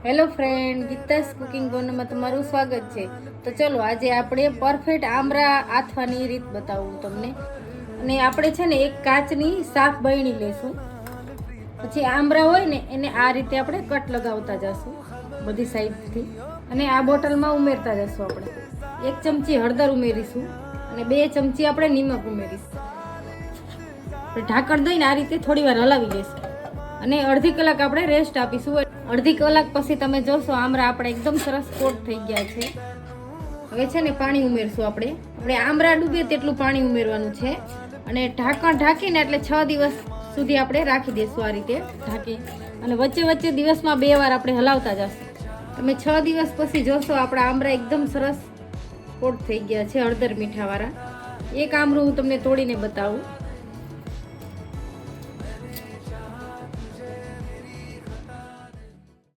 Hello friend, Geeta's cooking કોર્નરમાં તમારું સ્વાગત છે। તો ચલો આજે આપણે પરફેક્ટ આમરા આથવાની રીત બતાવું તમને। અને આપણે છે ને એક કાચની સાફ બરણી લેશું, પછી આમરા હોય ને એને આ રીતે આપણે કટ લગાવતા જશું બધી સાઈડથી, અને આ બોટલમાં ઉમેરતા જશું। આપણે 1 ચમચી હળદર ઉમેરીશું અને 2 ચમચી આપણે નિમક ઉમેરીશું। ઢાંકણ દઈને આ રીતે થોડી વાર હલાવી લઈશું અને અડધી કલાક આપણે રેસ્ટ આપીશું। અડધી કલાક પછી તમે જોશો આમરા આપણે એકદમ સરસ કોટ થઈ ગયા છે। હવે છે ને પાણી ઉમેરશું આપણે આમરા ડૂબે તેટલું પાણી ઉમેરવાનું છે અને ઢાંકણ ઢાંકીને એટલે 6 દિવસ સુધી આપણે રાખી દઈશું આ રીતે ઢાંકી, અને વચ્ચે વચ્ચે દિવસમાં 2 વાર આપણે હલાવતા જશું। તમે 6 દિવસ પછી જોશો આપણા આમરા એકદમ સરસ કોટ થઈ ગયા છે હળદર મીઠાવાળા। એક આમરું હું તમને તોડીને બતાવું।